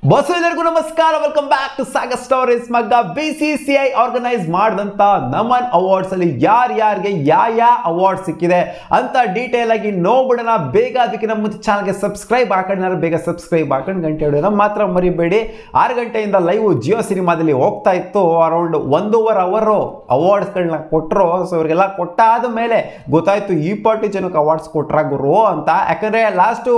Bus ಎಲ್ಲರಿಗೂ ನಮಸ್ಕಾರ, welcome back to Sagar stories. ಮಗ್ಗ BCCI ಆರ್ಗನೈಸ್ ಮಾಡಿದಂತ ನಮನ್ ಅವಾರ್ಡ್ಸ್ ಅಲ್ಲಿ ಯಾರ್ಯಾರಿಗೆ ಯಾವ ಅವಾರ್ಡ್ ಸಿಕ್ಕಿದೆ ಅಂತ ಡೀಟೇಲ್ ಆಗಿ ನೋಡ್ಬಿಡೋಣ. ಬೇಗ ಅದಕ್ಕಿಂತ ಮುಂಚೆ ಚಾನಲ್ಗೆ ಸಬ್ಸ್ಕ್ರೈಬ್ ಹಾಕೊಂಡ್ರೆ ಬೇಗ ಸಬ್ಸ್ಕ್ರೈಬ್ ಹಾಕೊಂಡು ಗಂಟೆ ಹೊಡೆಯೋದು ಮಾತ್ರ ಮರಿಬೇಡಿ. 6 ಗಂಟೆಯಿಂದ ಲೈವ್ ಜಿಯೋ ಸಿನಿಮಾದಲ್ಲಿ ಹೋಗ್ತಾ ಇತ್ತು. ಅರೌಂಡ್ 1.5 ಅವರ್ ಅವಾರ್ಡ್ಸ್ಗಳನ್ನ ಕೊಟ್ಟರು. ಸೊ ಇವರಿಗೆಲ್ಲ ಕೊಟ್ಟಾದ ಮೇಲೆ ಗೊತ್ತಾಯ್ತು ಈ ಪಾರ್ಟಿ ಜನಕ್ಕೆ ಅವಾರ್ಡ್ಸ್ ಕೊಟ್ರ ಗುರು ಅಂತ. ಯಾಕಂದ್ರೆ ಲಾಸ್ಟ್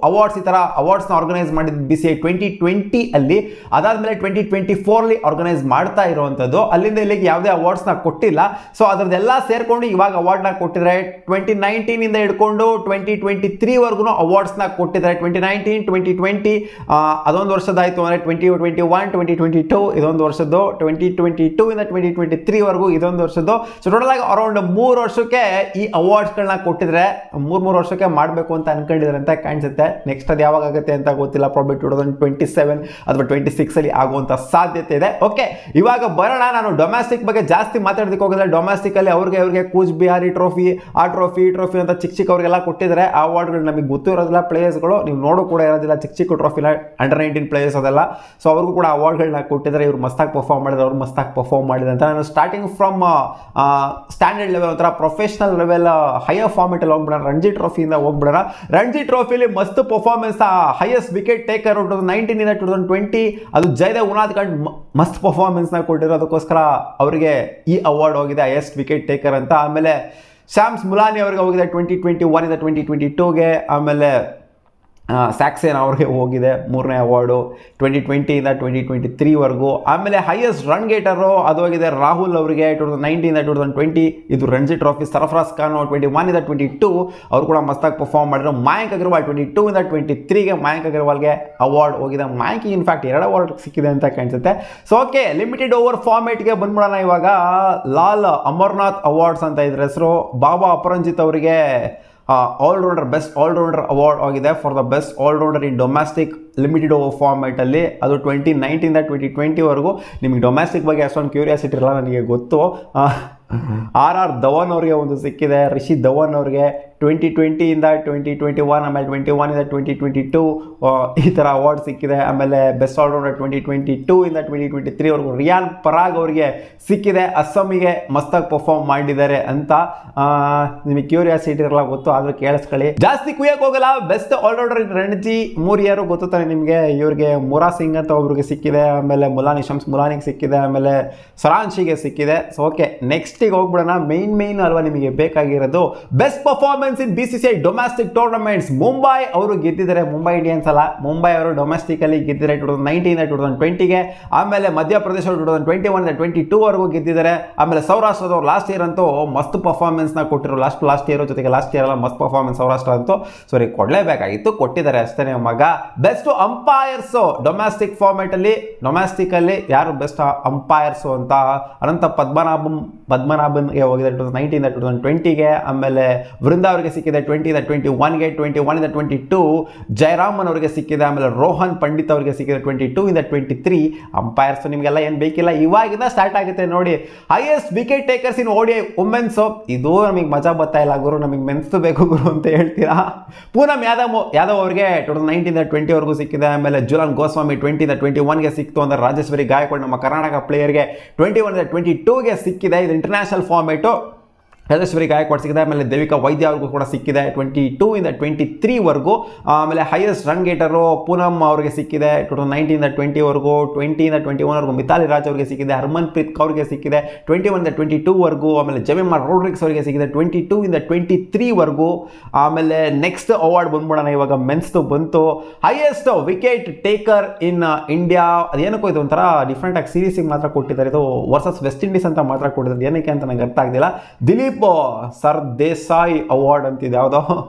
ಅವಾರ್ಡ್ಸ್ ಈ ತರ ಅವಾರ್ಡ್ಸ್ನ ಆರ್ಗನೈಸ್ ಮಾಡಿದ್ದು BCCI 2020 ಅಲ್ಲಿ, ಅದಾದ್ಮೇಲೆ 2024 ಅಲ್ಲಿ ಆರ್ಗನೈಸ್ ಮಾಡ್ತಾ ಇರುವಂತದ್ದು. ಅಲ್ಲಿಂದ ಇಲ್ಲಿಗೆ ಯಾವುದೇ ಅವಾರ್ಡ್ಸ್ ನ ಕೊಟ್ಟಿಲ್ಲ. ಸೊ ಅದರದೆಲ್ಲ ಸೇರ್ಕೊಂಡು ಇವಾಗ ಅವಾರ್ಡ್ ನ ಕೊಟ್ಟಿದ್ದಾರೆ. 2019 ಇಂದ ಹಿಡ್ಕೊಂಡು 2023 ವರ್ಗು ಅವಾರ್ಡ್ಸ್ ನ ಕೊಟ್ಟಿದ್ದಾರೆ. 2019, 2020 ಅದೊಂದು ವರ್ಷದಾಯ್ತು ಅಂದ್ರೆ 2021, 2022 ಇದೊಂದು ವರ್ಷದ್ದು, 2022 ಇಂದ 2023 ವರ್ಗು ಇದೊಂದು ವರ್ಷದ್ದು. ಸೊ ಟೋಟಲ್ ಆಗಿ ಅರೌಂಡ್ 3 ವರ್ಷಕ್ಕೆ ಈ ಅವಾರ್ಡ್ಸ್ ಗಳನ್ನ ಕೊಟ್ಟಿದ್ರೆ 3 ವರ್ಷಕ್ಕೆ ಮಾಡಬೇಕು ಅಂತ ಅನ್ಕೊಂಡಿದ್ದಾರೆ ಅಂತ ಕಾಣಿಸುತ್ತೆ. ನೆಕ್ಸ್ಟ್ ಅದು ಯಾವಾಗ ಆಗುತ್ತೆ ಅಂತ ಗೊತ್ತಿಲ್ಲ. ಪ್ರಾಬಬ್ಲಿ 2027 ಅಥವಾ 26 ಅಲ್ಲಿ ಆಗುವಂತ ಸಾಧ್ಯತೆ ಇದೆ. ಓಕೆ, ಇವಾಗ ಬರೋಣ. ನಾನು ಡೊಮ್ಯಾಸ್ಟಿಕ್ ಬಗ್ಗೆ ಜಾಸ್ತಿ ಮಾತಾಡೋದಕ್ಕೆ ಹೋಗಿದ್ರೆ, ಡೊಮ್ಯಾಸ್ಟಿಕ್ ಅಲ್ಲಿ ಅವ್ರಿಗೆ ಕೂಚ್ ಬಿಹಾರಿ ಟ್ರೋಫಿ, ಆ ಟ್ರೋಫಿ ಈ ಟ್ರೋಫಿ ಅಂತ ಚಿಕ್ಕ ಅವ್ರಿಗೆಲ್ಲ ಕೊಟ್ಟಿದ್ದಾರೆ. ಆ ಅವಾರ್ಡ್ಗಳು ನಮಗೆ ಗೊತ್ತಿರೋದಿಲ್ಲ, ಪ್ಲೇಯರ್ಸ್ಗಳು ನೀವು ನೋಡೋ ಕೂಡ ಇರೋದಿಲ್ಲ. ಚಿಕ್ಕ ಟ್ರೋಫಿನ ಅಂಡರ್ 19 ಪ್ಲೇಯರ್ಸ್ ಅದೆಲ್ಲ. ಸೊ ಅವ್ರಿಗೂ ಕೂಡ ಅವಾರ್ಡ್ಗಳನ್ನ ಕೊಟ್ಟಿದ್ದಾರೆ. ಇವ್ರು ಮಸ್ತಾಗಿ ಪರ್ಫಾರ್ಮ್ ಮಾಡಿದ್ರೆ, ಅವ್ರು ಮಸ್ತಾಗಿ ಪರ್ಫಾರ್ಮ್ ಮಾಡಿದೆ ಅಂತ. ನಾನು ಸ್ಟಾರ್ಟಿಂಗ್ ಫ್ರಮ್ ಸ್ಟ್ಯಾಂಡರ್ಡ್ ಲೆವೆಲ್ ಒಂಥರ ಪ್ರೊಫೆಷನಲ್ ಲೆವೆಲ್ ಹೈಯರ್ ಫಾರ್ಮೆಟ್ ಅಲ್ಲಿ ಹೋಗ್ಬಿಡೋಣ. ರಣಜಿ ಟ್ರೋಫಿಯಿಂದ ಹೋಗ್ಬಿಡೋಣ. ರಣಜಿ ಟ್ರೋಫಿಲಿ ಮಸ್ತ್ ಪರ್ಫಾರ್ಮೆನ್ಸ್, ಹೈಯೆಸ್ಟ್ ವಿಕೆಟ್ ಟೇಕರ್ 2019 ಇಂದ 2020 ಅದು ಜಯದೇವ್ ಉನಾದ್ಕಂಡ್ ಮಸ್ತ್ ಪರ್ಫಾರ್ಮೆನ್ಸ್ ನ ಕೊಟ್ಟಿರೋದಕ್ಕೋಸ್ಕರ ಅವರಿಗೆ ಈ ಅವಾರ್ಡ್ ಹೋಗಿದೆ, ಹೈಯೆಸ್ಟ್ ವಿಕೆಟ್ ಟೇಕರ್ ಅಂತ. ಆಮೇಲೆ ಶಾಮ್ಸ್ ಮುಲಾನಿ ಅವರಿಗೆ ಹೋಗಿದೆ 2021 ಇಂದ 2022ಗೆ. ಆಮೇಲೆ ಸ್ಯಾಕ್ಸೇನ್ ಅವ್ರಿಗೆ ಹೋಗಿದೆ 3ನೇ ಅವಾರ್ಡು 2020 ಇಂದ 2023 ವರ್ಗೂ. ಆಮೇಲೆ ಹೈಯೆಸ್ಟ್ ರನ್ ಗೇಟರು ಅದು ಹೋಗಿದೆ ರಾಹುಲ್ ಅವರಿಗೆ 2019 ಇಂದ 2020 ಇದು ರಣಜಿ ಟ್ರೋಫಿ. ಸರ್ಫರಾಜ್ ಖಾನ್ 21 ಇಂದ 22 ಅವರು ಕೂಡ ಮಸ್ತಾಗಿ ಪರ್ಫಾರ್ಮ್ ಮಾಡಿದ್ರು. ಮಯಾಂಕ್ ಅಗರ್ವಾಲ್ 22 ಇಂದ 23ಗೆ ಮಯಾಂಕ್ ಅಗರ್ವಾಲ್ಗೆ ಅವಾರ್ಡ್ ಹೋಗಿದೆ. ಮಯಾಂಕ್ ಇನ್ಫ್ಯಾಕ್ಟ್ 2 ಅವಾರ್ಡ್ ಸಿಕ್ಕಿದೆ ಅಂತ ಕಾಣಿಸುತ್ತೆ. ಸೊ ಓಕೆ, ಲಿಮಿಟೆಡ್ ಓವರ್ ಫಾರ್ಮೇಟ್ಗೆ ಬಂದ್ಬಿಡೋಣ. ಇವಾಗ ಲಾಲ್ ಅಮರ್ನಾಥ್ ಅವಾರ್ಡ್ಸ್ ಅಂತ ಇದ್ರ ಹೆಸರು. ಬಾಬಾ ಅಪರಂಜಿತ್ ಅವರಿಗೆ ಆಲ್ರೌಂಡರ್ ಬೆಸ್ಟ್ ಆಲ್ರೌಂಡರ್ ಅವಾರ್ಡ್ ಆಗಿದೆ for the best allrounder in domestic limited over format ಅಲ್ಲಿ. ಅದು 2019 ಇಂದ 2020 ವರೆಗೂ. ನಿಮಗೆ ಡೊಮ್ಯಾಸ್ಟಿಕ್ ಬಗ್ಗೆ ಅಷ್ಟೊಂದು ಕ್ಯೂರಿಯಾಸಿಟಿ ಇರಲ್ಲ, ನನಗೆ ಗೊತ್ತು. RR ಧವನ್ ಅವರಿಗೆ ಒಂದು ಸಿಕ್ಕಿದೆ. ರಿಷಿ ಧವನ್ ಅವರಿಗೆ 2020 ಇಂದ 2021, ಆಮೇಲೆ 21 ಇಂದ 2022 ಈ ಥರ ಅವಾರ್ಡ್ ಸಿಕ್ಕಿದೆ. ಆಮೇಲೆ ಬೆಸ್ಟ್ ಆಲ್ರೌಂಡರ್ 2022 ಇಂದ 2023 ವರೆಗೂ ರಿಯಾನ್ ಪರಾಗ್ ಅವರಿಗೆ ಸಿಕ್ಕಿದೆ. ಅಸ್ಸಾಮಿಗೆ ಮಸ್ತಾಗಿ ಪರ್ಫಾರ್ಮ್ ಮಾಡಿದ್ದಾರೆ ಅಂತ. ನಿಮಗೆ ಕ್ಯೂರಿಯಾಸಿಟಿ ಇರಲ್ಲ, ಗೊತ್ತು, ಆದರೂ ಕೇಳಿಸ್ಕೊಳ್ಳಿ. ಜಾಸ್ತಿ ಕುಯ್ಯಕ್ಕೆ ಹೋಗಲ್ಲ. ಬೆಸ್ಟ್ ಆಲ್ರೌಂಡರ್ ಇನ್ ರಣಜಿ 3 ಇಯರ್ ಗೊತ್ತಾನೆ ನಿಮಗೆ. ಇವ್ರಿಗೆ ಮುರಾ ಸಿಂಗ್ ಅಂತ ಒಬ್ರಿಗೆ ಸಿಕ್ಕಿದೆ. ಆಮೇಲೆ ಮುಲಾನಿ ಶಮ್ಸ್ ಮುಲಾನಿಗೆ ಸಿಕ್ಕಿದೆ. ಆಮೇಲೆ ಸರಾನ್ಶಿಗೆ ಸಿಕ್ಕಿದೆ. ಸೊ ಓಕೆ, ನೆಕ್ಸ್ಟಿಗೆ ಹೋಗ್ಬಿಡೋಣ. ಮೇನ್ ಅಲ್ವಾ ನಿಮಗೆ ಬೇಕಾಗಿರೋದು best performance in BCCI domestic tournaments. Mumbai ಅವರು ಗೆದ್ದಿದ್ದಾರೆ. ಮುಂಬೈ ಇಂಡಿಯನ್ಸ್ ಅಲ್ಲ, ಮುಂಬೈ ಅವರು ಡೊಮ್ಯಾಸ್ಟಿಕ್ ಅಲ್ಲಿ ಗೆದ್ದಿದ್ದಾರೆ 2019 ಇಂದ 2020ಗೆ. ಆಮೇಲೆ ಮಧ್ಯಪ್ರದೇಶ 2021 ಇಂದ 22 ವರೆಗೂ ಗೆದ್ದಿದ್ದಾರೆ. ಆಮೇಲೆ ಸೌರಾಷ್ಟ್ರದವ್ರು ಲಾಸ್ಟ್ ಇಯರ್ ಅಂತೂ ಮಸ್ತ್ ಪರ್ಫಾರ್ಮೆನ್ಸ್ ನ ಕೊಟ್ಟಿರು. ಲಾಸ್ಟ್ ಇಯರ್ ಜೊತೆಗೆ ಲಾಸ್ಟ್ ಇಯರ್ ಎಲ್ಲ ಮಸ್ತ್ ಪರ್ಫಾರ್ಮೆನ್ಸ್ ಸೌರಾಷ್ಟ್ರ ಅಂತೂ ಸಾರಿ ಕೊಡಲೇಬೇಕಾಗಿತ್ತು, ಕೊಟ್ಟಿದ್ದಾರೆ ಅಷ್ಟೇ ಮಗ. ಬೆಸ್ಟ್ ಅಂಪೈರ್ಸ್ ಡೊಮ್ಯಾಸ್ಟಿಕ್ ಫಾರ್ಮೆಟ್ ಅಲ್ಲಿ, ಡೊಮ್ಯಾಸ್ಟಿಕ್ ಅಲ್ಲಿ ಯಾರು ಬೆಸ್ಟ್ ಅಂಪೈರ್ಸ್ ಅಂತ ಅನಂತ ಪದ್ಮನಾಭನ್ಗೆ ಹೋಗಿದೆ 2019 ಇಂದ 2020ಗೆ. ಆಮೇಲೆ ವೃಂದ ಅವರಿಗೆ ಸಿಕ್ಕಿದೆ 20 ಇಂದ 21ಗೆ. 21 ಇಂದ 22 ಜಯರಾಮನ್ ಅವರಿಗೆ ಸಿಕ್ಕಿದೆ. ಆಮೇಲೆ ರೋಹನ್ ಪಂಡಿತ್ ಅವರಿಗೆ ಸಿಕ್ಕಿದೆ 22 ಇಂದ 23. ಅಂಪೈರ್ಸ್ ನಿಮಗೆಲ್ಲ ಏನು ಬೇಕಿಲ್ಲ, ಇವಾಗಿಂದ ಸ್ಟಾರ್ಟ್ ಆಗುತ್ತೆ ನೋಡಿ. ಹೈಯೆಸ್ಟ್ ವಿಕೆಟ್ ಟೇಕರ್ಸ್ ಇನ್ ODI ವುಮೆನ್ಸ್. ಇದು ನಮಗೆ ಮಜಾ ಬರ್ತಾ ಇಲ್ಲ ಗುರು, ನಮಗೆ ಮೆನ್ಸ್ ಬೇಕು ಗುರು ಅಂತ ಹೇಳ್ತೀರಾ. ಪೂನಮ್ ಯಾದವ್ ಅವರಿಗೆ 2019 ಇಂದ 20 ವರೆಗೂ ಸಿಕ್ಕಿದೆ. ಆಮೇಲೆ ಜುಲಾನ್ ಗೋಸ್ವಾಮಿ 20 ಇಂದ 21ಗೆ ಸಿಕ್ತು. ಅಂದ್ರೆ ರಾಜೇಶ್ವರಿ ಗಾಯಕ್ವಾಡ್ ನಮ್ಮ ಕರ್ನಾಟಕ ಪ್ಲೇಯರ್ಗೆ 21 ಇಂದ 22ಗೆ ಸಿಕ್ಕಿದೆ. ಇದು ಇಂಟರ್ನ್ಯಾಷನಲ್ ಫಾರ್ಮೇಟು. ರಾಜೇಶ್ವರಿ ಗಾಯಕ್ವಾಡ್ ಸಿಕ್ಕಿದೆ. ಆಮೇಲೆ ದೇವಿಕಾ ವೈದ್ಯ ಅವ್ರಿಗೂ ಕೂಡ ಸಿಕ್ಕಿದೆ 22 ಇಂದ 23 ವರ್ಗೂ. ಆಮೇಲೆ ಹೈಯೆಸ್ಟ್ ರನ್ ಗೇಟರು ಪೂನಮ್ ಅವರಿಗೆ ಸಿಕ್ಕಿದೆ 2019 ಇಂದ 20 ವರೆಗೂ. 20 ಇಂದ 21 ವರೆಗೂ ಮಿತಾಲಿ ರಾಜ್ ಅವರಿಗೆ ಸಿಕ್ಕಿದೆ. ಹರ್ಮನ್ ಪ್ರೀತ್ ಅವ್ರಿಗೆ ಸಿಕ್ಕಿದೆ 21 ಇಂದ 22 ವರೆಗೂ. ಆಮೇಲೆ ಜೆಮಿಮಾ ರೋಡ್ರಿಕ್ಸ್ ಅವರಿಗೆ ಸಿಕ್ಕಿದೆ 22 ಇಂದ 23 ವರೆಗೂ. ಆಮೇಲೆ ನೆಕ್ಸ್ಟ್ ಅವಾರ್ಡ್ ಬಂದ್ಬಿಡೋಣ. ಇವಾಗ ಮೆನ್ಸ್ ಬಂತು. Highest wicket taker in India. ಅದೇನಕ್ಕೂ ಇದು ಒಂಥರ ಡಿಫ್ರೆಂಟ್ ಆಗಿ ಸೀರೀಸಿಗೆ ಮಾತ್ರ ಕೊಟ್ಟಿದ್ದಾರೆ. ಇದು ವರ್ಸಸ್ ವೆಸ್ಟ್ ಇಂಡೀಸ್ ಅಂತ ಮಾತ್ರ ಕೊಟ್ಟಿದ್ದಾರೆ. ಏನಕ್ಕೆ ಅಂತ ನಂಗೆ ಅರ್ಥ ಆಗ್ತಿಲ್ಲ. ದಿಲೀಪ್ ಸರ್ದೇಸಾಯಿ ಅವಾರ್ಡ್ ಅಂತಿದೆ ಯಾವುದೋ.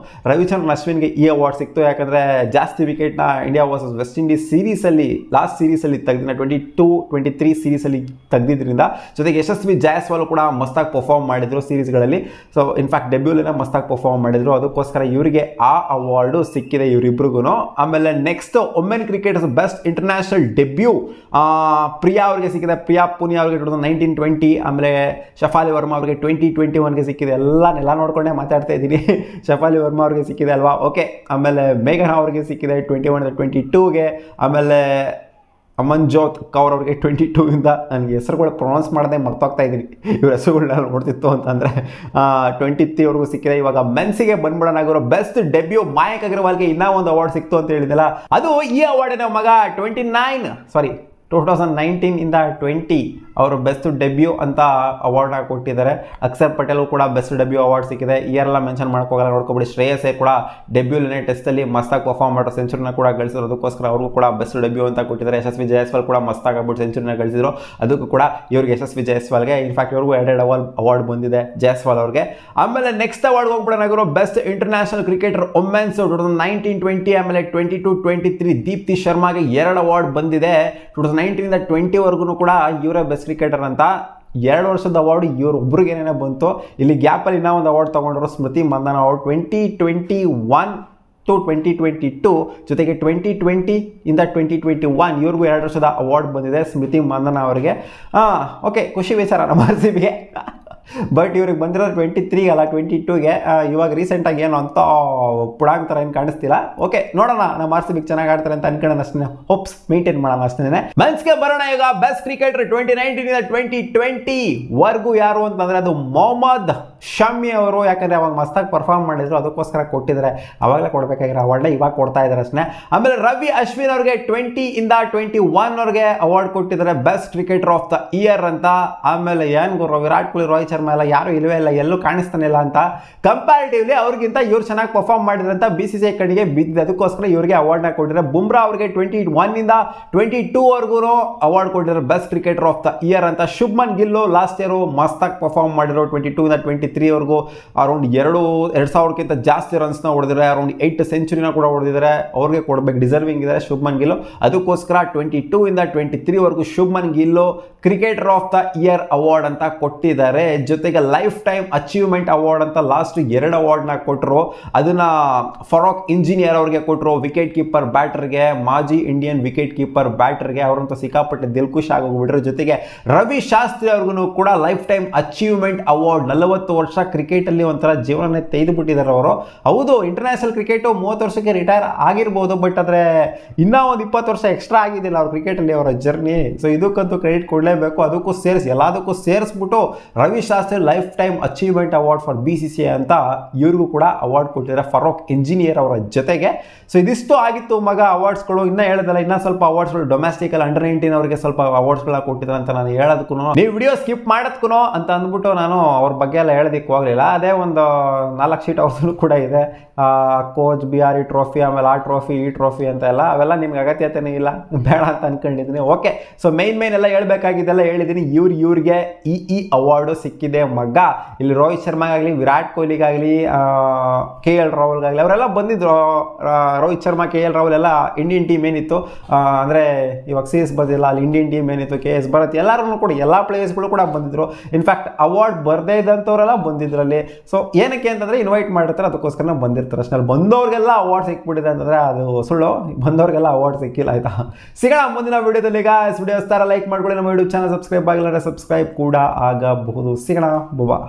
ರವಿಚಂದ್ರನ್ ಅಶ್ವಿನ್ಗೆ ಈ ಅವಾರ್ಡ್ ಸಿಕ್ತು. ಯಾಕಂದ್ರೆ ಜಾಸ್ತಿ ವಿಕೆಟ್ನ ಇಂಡಿಯಾ ವರ್ಸಸ್ ವೆಸ್ಟ್ ಇಂಡೀಸ್ ಸೀರೀಸಲ್ಲಿ ಲಾಸ್ಟ್ ಸೀರೀಸಲ್ಲಿ ತೆಗೆದಿನ 22-23 ಸೀರೀಸಲ್ಲಿ ತೆಗೆದಿದ್ರಿಂದ, ಜೊತೆಗೆ ಯಶಸ್ವಿ ಜಾಯಸ್ವಾಲ್ ಕೂಡ ಮಸ್ತಾಗಿ ಪರ್ಫಾರ್ಮ್ ಮಾಡಿದ್ರು ಸೀರೀಸ್ಗಳಲ್ಲಿ. ಸೊ ಇನ್ಫ್ಯಾಕ್ಟ್ ಡೆಬ್ಯೂಲಿನ ಮಸ್ತಾಗಿ ಪರ್ಫಾರ್ಮ್ ಮಾಡಿದ್ರು. ಅದಕ್ಕೋಸ್ಕರ ಇವರಿಗೆ ಆ ಅವಾರ್ಡು ಸಿಕ್ಕಿದೆ ಇವರಿಬ್ರಿಗೂ. ಆಮೇಲೆ next women cricketers best international debut Priya ಅವರಿಗೆ ಸಿಕ್ಕಿದೆ. ಪ್ರಿಯಾ ಪುನಿಯಾ ಅವರಿಗೆ 2019-20. ಆಮೇಲೆ ಶಫಾಲಿ ವರ್ಮಾ ಅವರಿಗೆ 2021ಗೆ ಸಿಕ್ಕಿದೆ. ಎಲ್ಲ ನೋಡ್ಕೊಂಡೆ ಮಾತಾಡ್ತಾ ಇದ್ದೀನಿ. ಶಫಾಲಿ ವರ್ಮಾ ಅವರಿಗೆ ಸಿಕ್ಕಿದೆ ಅಲ್ವಾ. ಓಕೆ, ಆಮೇಲೆ ಮೇಘನಾ ಅವರಿಗೆ ಸಿಕ್ಕಿದೆ 21 ಇಂದ 22ಗೆ. ಆಮೇಲೆ ಅಮನ್ಜೋತ್ ಕೌರ್ ಅವ್ರಿಗೆ 22 ಇಂದ, ನನಗೆ ಹೆಸರುಗಳು ಪ್ರೊನೌನ್ಸ್ ಮಾಡದೆ ಮರ್ತೋಗ್ತಾ ಇದ್ದೀನಿ ಇವ್ರ ಹೆಸರುಗಳನ್ನ ನೋಡ್ತಿತ್ತು ಅಂತಂದರೆ 23ವರೆಗೂ ಸಿಕ್ಕಿದೆ. ಇವಾಗ ಮೆನ್ಸಿಗೆ ಬಂದ್ಬಿಡೋಣಾಗಿರೋ ಬೆಸ್ಟ್ ಡೆಬ್ಯೂ ಮಾಯಕ್ ಅಗರ್ವಾಲ್ಗೆ ಇನ್ನೂ ಒಂದು ಅವಾರ್ಡ್ ಸಿಕ್ತು ಅಂತ ಹೇಳಿದಲ್ಲ, ಅದು ಈ ಅವಾರ್ಡಿನ ಮಗ 2019 ಇಂದ 20 ಅವರು ಬೆಸ್ಟ್ ಡೆಬ್ಯೂ ಅಂತ ಅವಾರ್ಡ್ನ ಕೊಟ್ಟಿದ್ದಾರೆ. ಅಕ್ಷರ್ ಪಟೇಲ್ ಕೂಡ ಬೆಸ್ಟ್ ಡೆಬ್ಯೂ ಅವಾರ್ಡ್ ಸಿಕ್ಕಿದೆ. ಇಯರೆಲ್ಲ ಮೆನ್ಷನ್ ಮಾಡ್ಕೋಗಲ್ಲ, ನೋಡ್ಕೊಬಿಡಿ. ಶ್ರೇಯಸ್ ಕೂಡ ಡೆಬ್ಯೂಲಿನೇ ಟೆಸ್ಟಲ್ಲಿ ಮಸ್ತಾಗಿ ಪರ್ಫಾರ್ಮ್ ಮಾಡೋ ಸೆಂಚುರಿನ ಕೂಡ ಗಳಿಸಿದ್ರು, ಅದಕ್ಕೋಸ್ಕರ ಅವ್ರಿಗೂ ಕೂಡ ಬೆಸ್ಟ್ ಡೆಬ್ಯೂ ಅಂತ ಕೊಟ್ಟಿದ್ದಾರೆ. ಯಶಸ್ವಿ ಜಯಸ್ವಾಲ್ ಕೂಡ ಮಸ್ತಾಗಿ ಆಗ್ಬಿಟ್ಟು ಸೆಂಚುರಿನ ಗಳಿಸಿದ್ರು, ಅದಕ್ಕೂ ಕೂಡ ಇವ್ರಿಗೆ ಯಶಸ್ವಿ ಜಯಸ್ವಾಲ್ಗೆ ಇನ್ಫ್ಯಾಕ್ಟ್ ಇವ್ರಿಗೂ 2 ಅವಾರ್ಡ್ ಬಂದಿದೆ ಜಯಸ್ವಾಲ್ ಅವ್ರಿಗೆ. ಆಮೇಲೆ ನೆಕ್ಸ್ಟ್ ಅವಾರ್ಡ್ ಹೋಗ್ಬಿಡೋಣಾಗಿರೋ ಬೆಸ್ಟ್ ಇಂಟರ್ನ್ಯಾಷನಲ್ ಕ್ರಿಕೆಟರ್ ವುಮೆನ್ಸ್ 2019-20 ಆಮೇಲೆ 22-23 ದೀಪ್ತಿ ಶರ್ಮಾಗೆ 2 ಅವಾರ್ಡ್ ಬಂದಿದೆ. 2019 ಇಂದ 20ವರೆಗೂ ಕೂಡ ಇವರೇ ಬೆಸ್ಟ್ ಕ್ರಿಕೆಟರ್ ಅಂತ 2 ವರ್ಷದ ಅವಾರ್ಡ್ ಇವ್ರೊಬ್ರಿಗೇನೇ ಬಂತು. ಇಲ್ಲಿ ಗ್ಯಾಪಲ್ಲಿ ಇನ್ನೂ ಒಂದು ಅವಾರ್ಡ್ ತೊಗೊಂಡ್ರು, ಸ್ಮೃತಿ ಮಂದನ ಅವಾರ್ಡ್ 2021 to 2022, ಜೊತೆಗೆ 2020 ಇಂದ 2021 ಇವ್ರಿಗೂ 2 ವರ್ಷದ ಅವಾರ್ಡ್ ಬಂದಿದೆ ಸ್ಮೃತಿ ಮಂದನ ಅವರಿಗೆ. ಓಕೆ, ಖುಷಿ ವಿಚಾರ ನಮ್ಮ RCBಗೆ. ಬಟ್ ಇವ್ರಿಗೆ ಬಂದಿರೋದು 23 ಅಲ್ಲ 22ಗೆ. ಇವಾಗ ರೀಸೆಂಟಾಗಿ ಏನು ಅಂತ ಪುಡಾಂಗ್ ಥರ ಏನು ಕಾಣಿಸ್ತಿಲ್ಲ. ಓಕೆ, ನೋಡೋಣ, ನಮ್ಮ RCBಗೆ ಚೆನ್ನಾಗಿ ಆಡ್ತಾರೆ ಅಂತ ಅನ್ಕೊಳ್ಳೋಣ ಅಷ್ಟೇ, ಹೋಪ್ಸ್ ಮೇಂಟೈನ್ ಮಾಡೋಣ ಅಷ್ಟೇ. ಮೆನ್ಸ್ಗೆ ಬರೋಣ. ಈಗ ಬೆಸ್ಟ್ ಕ್ರಿಕೆಟರ್ 2019 ಇಂದ 2020 ವರ್ಗೂ ಯಾರು ಅಂತಂದರೆ ಅದು ಮೊಹಮ್ಮದ್ ಶಮಿ ಅವರು. ಯಾಕಂದರೆ ಅವಾಗ ಮಸ್ತಾಗಿ ಪರ್ಫಾರ್ಮ್ ಮಾಡಿದ್ರು, ಅದಕ್ಕೋಸ್ಕರ ಕೊಟ್ಟಿದ್ದಾರೆ. ಅವಾಗಲೇ ಕೊಡಬೇಕಾಗಿರೋ ಅವಾರ್ಡ್ನ ಇವಾಗ ಕೊಡ್ತಾ ಇದ್ದಾರೆ ಅಷ್ಟೇ. ಆಮೇಲೆ ರವಿ ಅಶ್ವಿನ್ ಅವ್ರಿಗೆ 20 ಇಂದ 21 ಅವ್ರಿಗೆ ಅವಾರ್ಡ್ ಕೊಟ್ಟಿದ್ದಾರೆ best cricketer of the year ಅಂತ. ಆಮೇಲೆ ಏನು ಗುರು, ವಿರಾಟ್ ಕೊಹ್ಲಿ, ರೋಹಿತ್ ಶರ್ಮಾ ಎಲ್ಲ ಯಾರು ಇಲ್ಲವೇ ಇಲ್ಲ, ಎಲ್ಲೂ ಕಾಣಿಸ್ತಾನೆ ಇಲ್ಲ ಅಂತ. ಕಂಪ್ಯಾರಿಟಿವ್ಲಿ ಅವ್ರಿಗಿಂತ ಇವ್ರು ಚೆನ್ನಾಗಿ ಪರ್ಫಾರ್ಮ್ ಮಾಡಿದ್ರೆ ಅಂತ BCCI ಕಡೆಗೆ ಬಿದ್ದಿದೆ, ಅದಕ್ಕೋಸ್ಕರ ಇವರಿಗೆ ಅವಾರ್ಡ್ನ ಕೊಟ್ಟಿದ್ದಾರೆ. ಬುಮ್ರಾ ಅವ್ರಿಗೆ 21 ಇಂದ 22 ವರ್ಗೂ ಅವಾರ್ಡ್ ಕೊಟ್ಟಿದ್ದಾರೆ best cricketer of the year ಅಂತ. ಶುಭ್ಮನ್ ಗಿಲ್ಲು ಲಾಸ್ಟ್ ಇಯರು ಮಸ್ತಾಗಿ ಪರ್ಫಾರ್ಮ್ ಮಾಡಿರೋ 22 ಇಂದ 23 ವರ್ಗೂ ಅರೌಂಡ್ 2,000ಕ್ಕಿಂತ ಜಾಸ್ತಿ ರನ್ಸ್ನ ಹೊಡೆದಿದ್ದಾರೆ, ಅರೌಂಡ್ 8 ಸೆಂಚುರಿನ ಕೂಡ ಹೊಡೆದಿದ್ದಾರೆ. ಅವ್ರಿಗೆ ಕೊಡಬೇಕು, ಡಿಸರ್ವಿಂಗ್ ಇದೆ ಶುಭ್ಮನ್ ಗಿಲ್ಲು. ಅದಕ್ಕೋಸ್ಕರ 22 ಇಂದ 23 ವರ್ಗೂ Shubman Gill cricketer of the year award ಅಂತ ಕೊಟ್ಟಿದ್ದಾರೆ. ಜೊತೆಗೆ ಲೈಫ್ ಟೈಮ್ ಅಚೀವ್ಮೆಂಟ್ ಅವಾರ್ಡ್ ಅಂತ ಲಾಸ್ಟ್ 2 ಅವಾರ್ಡ್ನ ಕೊಟ್ಟರು. ಅದನ್ನ ಫರೋಕ್ ಇಂಜಿನಿಯರ್ ಅವ್ರಿಗೆ ಕೊಟ್ಟರು, ವಿಕೆಟ್ ಕೀಪರ್ ಬ್ಯಾಟರ್ಗೆ, ಮಾಜಿ ಇಂಡಿಯನ್ ವಿಕೆಟ್ ಕೀಪರ್ ಬ್ಯಾಟರ್ಗೆ. ಅವರಂತೂ ಸಿಕ್ಕಾಪಟ್ಟೆ ದಿಲ್ಖುಷ್ ಆಗೋಗ್ಬಿಟ್ರು. ಜೊತೆಗೆ ರವಿ ಶಾಸ್ತ್ರಿ ಅವ್ರಿಗೂ ಕೂಡ ಲೈಫ್ ಟೈಮ್ ಅಚೀವ್ಮೆಂಟ್ ಅವಾರ್ಡ್. 40 ವರ್ಷ ಕ್ರಿಕೆಟಲ್ಲಿ ಒಂಥರ ಜೀವನನೇ ತೆಗೆದು ಬಿಟ್ಟಿದ್ದಾರೆ ಅವರು. ಹೌದು, ಇಂಟರ್ನ್ಯಾಷನಲ್ ಕ್ರಿಕೆಟು 30 ವರ್ಷಕ್ಕೆ ರಿಟೈರ್ ಆಗಿರ್ಬೋದು, ಬಟ್ ಆದರೆ ಇನ್ನೂ ಒಂದು 20 ವರ್ಷ ಎಕ್ಸ್ಟ್ರಾ ಆಗಿದ್ದಿಲ್ಲ ಅವ್ರ ಕ್ರಿಕೆಟಲ್ಲಿ ಅವರ ಜರ್ನಿ. ಸೊ ಇದಕ್ಕಂತೂ ಕ್ರೆಡಿಟ್ ಕೊಡಲೇಬೇಕು. ಅದಕ್ಕೂ ಎಲ್ಲದಕ್ಕೂ ಸೇರಿಸ್ಬಿಟ್ಟು Ravi Shastri lifetime achievement award for BCCI ಅಂತ ಇವ್ರಿಗೂ ಕೂಡ ಅವಾರ್ಡ್ ಕೊಟ್ಟಿದ್ದಾರೆ ಫರೋಕ್ ಇಂಜಿನಿಯರ್ ಅವರ ಜೊತೆಗೆ. ಸೊ ಇದಿಷ್ಟು ಆಗಿತ್ತು ಮಗ ಅವಾರ್ಡ್ಸ್ಗಳು. ಇನ್ನೂ ಹೇಳಿದಲ್ಲ, ಇನ್ನೂ ಸ್ವಲ್ಪ ಅವಾರ್ಡ್ಸ್ಗಳು ಡೊಮೆಸ್ಟಿಕಲ್ಲಿ ಅಂಡರ್ 19 ಅವರಿಗೆ ಸ್ವಲ್ಪ ಅವಾರ್ಡ್ಸ್ಗಳ ಕೊಟ್ಟಿದ್ದಾರೆ ಅಂತ ನಾನು ಹೇಳೋದಕ್ಕೂ, ನೀವು ವಿಡಿಯೋ ಸ್ಕಿಪ್ ಮಾಡೋದಕ್ಕೂ ಅಂತ ಅಂದ್ಬಿಟ್ಟು ನಾನು ಅವ್ರ ಬಗ್ಗೆ ಎಲ್ಲ ಹೇಳೋದಕ್ಕೆ ಹೋಗಲಿಲ್ಲ. ಅದೇ ಒಂದು 4 ಶೀಟ್ ಅವ್ರದ್ದು ಕೂಡ ಇದೆ, ಕೋಚ್ BRE ಟ್ರೋಫಿ, ಆಮೇಲೆ ಆ ಟ್ರೋಫಿ ಈ ಟ್ರೋಫಿ ಅಂತ ಎಲ್ಲ. ಅವೆಲ್ಲ ನಿಮ್ಗೆ ಅಗತ್ಯತೆನೇ ಇಲ್ಲ, ಬೇಡ ಅಂತ ಅನ್ಕೊಂಡಿದ್ದೀನಿ. ಓಕೆ, ಸೊ ಮೇನ್ ಎಲ್ಲ ಹೇಳ್ಬೇಕಾಗಿದ್ದೆಲ್ಲ ಹೇಳಿದ್ದೀನಿ. ಇವ್ರಿಗೆ ಈ ಅವಾರ್ಡು ಸಿಕ್ಕಿದೆ ಮಗ. ಇಲ್ಲಿ ರೋಹಿತ್ ಶರ್ಮಾಗಾಗಲಿ, ವಿರಾಟ್ ಕೊಹ್ಲಿಗಾಗಲಿ, KL ರಾಹುಲ್ಗಾಗಲಿ ಅವರೆಲ್ಲ ಬಂದಿದ್ರು. ರೋಹಿತ್ ಶರ್ಮಾ, KL ರಾಹುಲ್ ಎಲ್ಲ ಇಂಡಿಯನ್ ಟೀಮ್ ಏನಿತ್ತು ಅಂದರೆ ಇವಾಗ CS ಬಂದಿಲ್ಲ, ಅಲ್ಲಿ ಇಂಡಿಯನ್ ಟೀಮ್ ಏನಿತ್ತು, KS ಭರತ್, ಎಲ್ಲರೂ ಕೂಡ ಎಲ್ಲ ಪ್ಲೇಯರ್ಸ್ಗಳು ಕೂಡ ಬಂದಿದ್ರು. ಇನ್ಫ್ಯಾಕ್ಟ್ ಅವಾರ್ಡ್ ಬರದೇ ಇದ್ದಂಥವರೆಲ್ಲ ಬಂದಿದ್ರಲ್ಲಿ. ಸೊ ಏನಕ್ಕೆ ಅಂತಂದರೆ ಇನ್ವೈಟ್ ಮಾಡಿರ್ತಾರೆ, ಅದಕ್ಕೋಸ್ಕರ ಬಂದಿರ್ತಾರೆ ಅಷ್ಟೇ. ಅಲ್ಲಿ ಬಂದವ್ರಿಗೆಲ್ಲ ಅವಾರ್ಡ್ ಸಿಕ್ಬಿಟ್ಟಿದೆ ಅಂತಂದರೆ ಅದು ಸುಳ್ಳು. ಬಂದವ್ರಿಗೆಲ್ಲ ಅವಾರ್ಡ್ ಸಿಕ್ಕಿಲ್ಲ, ಆಯಿತಾ. ಸಿಗೋಣ ಮುಂದಿನ ವಿಡಿಯೋದಲ್ಲಿ. ವಿಡಿಯೋ ಇಷ್ಟ ಲೈಕ್ ಮಾಡ್ಕೊಳ್ಳಿ, ನಮ್ಮ ಯೂಟ್ಯೂಬ್ ಚಾನಲ್ ಸಬ್ಸ್ಕ್ರೈಬ್ ಆಗಿಲ್ಲ, ಸಬ್ಸ್ಕ್ರೈಬ್ ಕೂಡ ಆಗಬಹುದು. ಸಿಗೋಣ, ಬುಬಾ.